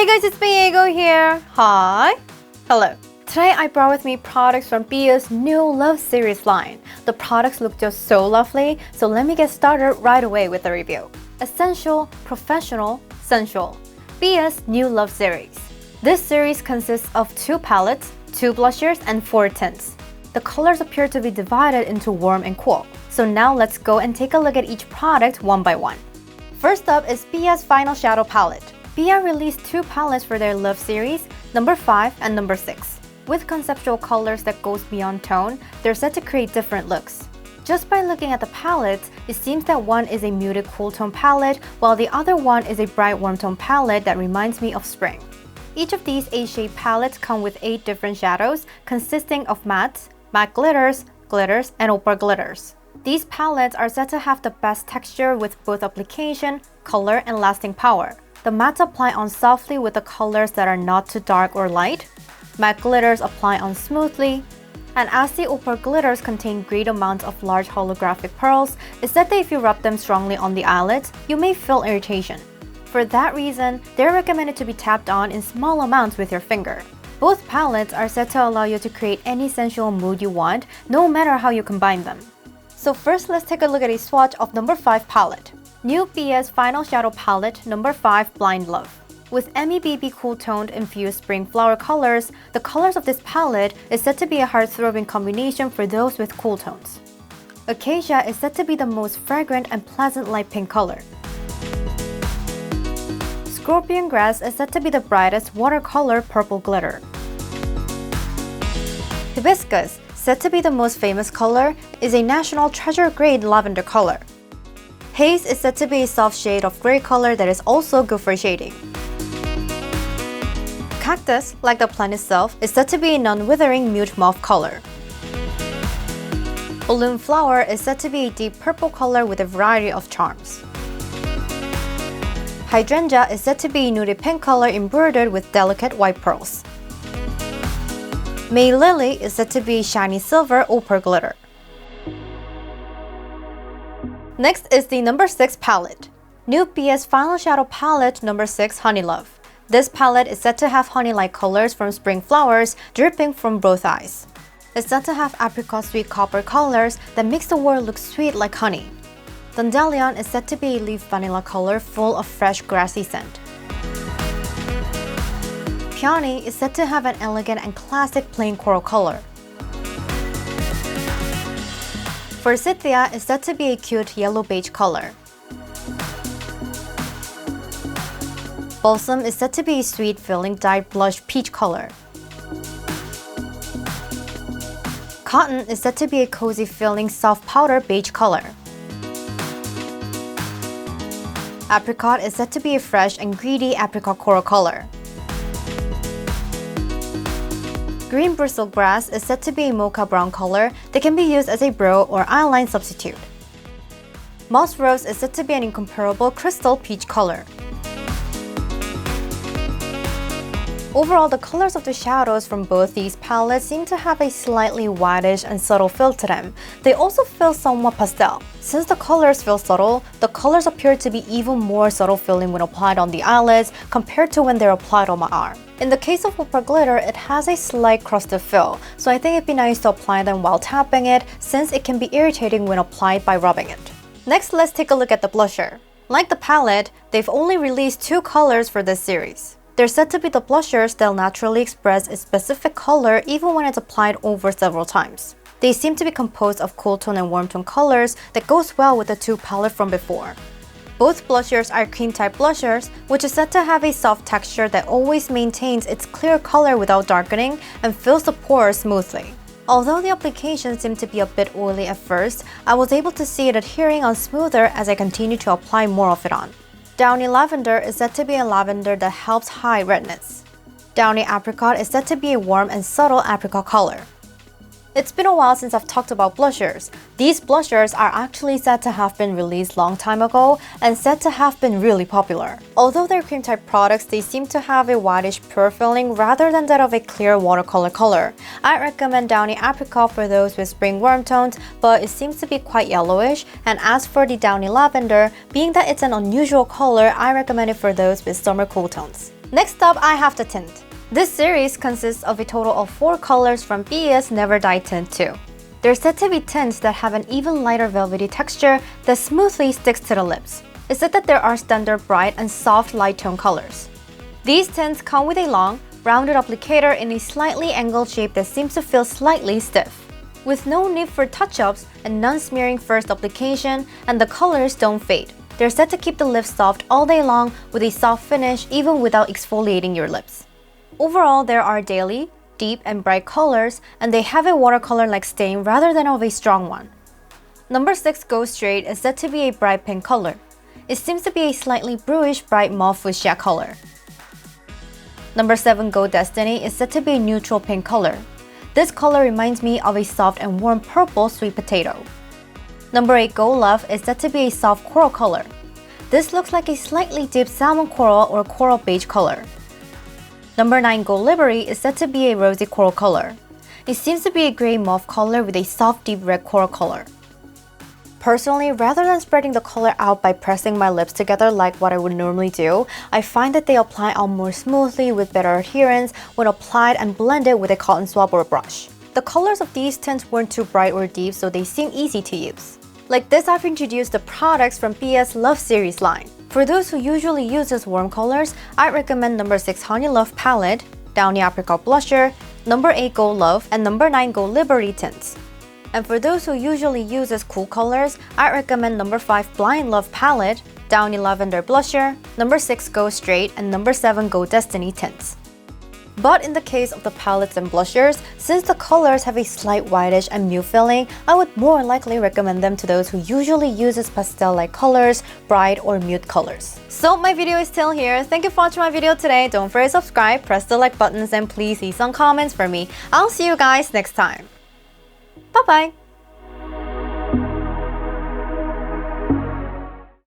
Hey guys, it's Aego here. Hi. Hello. Today I brought with me products from BBIA's new Love series line. The products look just so lovely, so let me get started right away with the review. Essential, Professional, Sensual. BBIA's new Love series. This series consists of 2 palettes, 2 blushers, and 4 tints. The colors appear to be divided into warm and cool. So now let's go and take a look at each product one by one. First up is BBIA's Final Shadow Palette. BBIA released 2 palettes for their Love series, number 5 and number 6. With conceptual colors that goes beyond tone, they're set to create different looks. Just by looking at the palettes, it seems that one is a muted cool tone palette, while the other one is a bright warm tone palette that reminds me of spring. Each of these 8-shade palettes come with 8 different shadows, consisting of mattes, matte glitters, and opal glitters. These palettes are said to have the best texture with both application, color, and lasting power. The mattes apply on softly with the colors that are not too dark or light. Matte glitters apply on smoothly. And as the opal glitters contain great amounts of large holographic pearls, it's said that if you rub them strongly on the eyelids, you may feel irritation. For that reason, they're recommended to be tapped on in small amounts with your finger. Both palettes are said to allow you to create any sensual mood you want, no matter how you combine them. So first, let's take a look at a swatch of number 5 palette. New BBIA's Final Shadow Palette number 5 Blind Love. With MEBB cool toned infused spring flower colors, the colors of this palette is said to be a heart-throbbing combination for those with cool tones. Acacia is said to be the most fragrant and pleasant light pink color. Scorpion Grass is said to be the brightest watercolor purple glitter. Hibiscus, said to be the most famous color, is a national treasure grade lavender color. Haze is said to be a soft shade of gray color that is also good for shading. Cactus, like the plant itself, is said to be a non-withering mute mauve color. Balloon Flower is said to be a deep purple color with a variety of charms. Hydrangea is said to be a nudie pink color embroidered with delicate white pearls. May Lily is said to be shiny silver opal glitter. Next is the number 6 palette. New BBIA's Final Shadow Palette number 6 Honey Love. This palette is said to have honey-like colors from spring flowers dripping from both eyes. It's said to have apricot sweet copper colors that makes the world look sweet like honey. Dandelion is said to be a leaf vanilla color full of fresh grassy scent. Peony is said to have an elegant and classic plain coral color. Forsythia is said to be a cute yellow beige color. Balsam is said to be a sweet filling dyed blush peach color. Cotton is said to be a cozy filling soft powder beige color. Apricot is said to be a fresh and greedy apricot coral color. Green bristle grass is said to be a mocha brown color that can be used as a brow or eyeline substitute. Moss rose is said to be an incomparable crystal peach color. Overall, the colors of the shadows from both these palettes seem to have a slightly whitish and subtle feel to them. They also feel somewhat pastel. Since the colors feel subtle, the colors appear to be even more subtle feeling when applied on the eyelids compared to when they're applied on my arm. In the case of opal glitter, it has a slight crusted feel, so I think it'd be nice to apply them while tapping it since it can be irritating when applied by rubbing it. Next, let's take a look at the blusher. Like the palette, they've only released 2 colors for this series. They're said to be the blushers that'll naturally express a specific color even when it's applied over several times. They seem to be composed of cool tone and warm tone colors that goes well with the 2 palettes from before. Both blushers are cream type blushers, which is said to have a soft texture that always maintains its clear color without darkening and fills the pores smoothly. Although the application seemed to be a bit oily at first, I was able to see it adhering on smoother as I continued to apply more of it on. Downy Lavender is said to be a lavender that helps hide redness. Downy Apricot is said to be a warm and subtle apricot color. It's been a while since I've talked about blushers. These blushers are actually said to have been released long time ago and said to have been really popular. Although they're cream type products, they seem to have a whitish pure feeling rather than that of a clear watercolor color. I recommend Downy Apricot for those with spring warm tones, but it seems to be quite yellowish. And as for the Downy Lavender, being that it's an unusual color, I recommend it for those with summer cool tones. Next up, I have the tint. This series consists of a total of 4 colors from BBIA's Never Die Tint 2. They're said to be tints that have an even lighter velvety texture that smoothly sticks to the lips. It's said that there are standard bright and soft light tone colors. These tints come with a long, rounded applicator in a slightly angled shape that seems to feel slightly stiff. With no need for touch-ups and non-smearing first application, and the colors don't fade. They're said to keep the lips soft all day long with a soft finish even without exfoliating your lips. Overall, there are daily, deep and bright colors, and they have a watercolor-like stain rather than of a strong one. Number 6 Go Straight is said to be a bright pink color. It seems to be a slightly bluish bright mauve fuchsia color. Number 7 Go Destiny is said to be a neutral pink color. This color reminds me of a soft and warm purple sweet potato. Number 8 Go Love is said to be a soft coral color. This looks like a slightly deep salmon coral or coral beige color. Number 9 Go Liberty is said to be a rosy coral color. It seems to be a gray mauve color with a soft deep red coral color. Personally, rather than spreading the color out by pressing my lips together like what I would normally do, I find that they apply on more smoothly with better adherence when applied and blended with a cotton swab or a brush. The colors of these tints weren't too bright or deep, so they seem easy to use. Like this, I've introduced the products from BBIA's Love series line. For those who usually use warm colors, I recommend number 6 Honey Love Palette, Downy Apricot Blusher, number 8 Go Love, and number 9 Go Liberty tints. And for those who usually use cool colors, I recommend number 5 Blind Love Palette, Downy Lavender Blusher, number 6 Go Straight, and number 7 Go Destiny tints. But in the case of the palettes and blushers, since the colors have a slight whitish and mute feeling, I would more likely recommend them to those who usually use pastel-like colors, bright or mute colors. So my video is still here. Thank you for watching my video today. Don't forget to subscribe, press the like buttons, and please leave some comments for me. I'll see you guys next time. Bye-bye!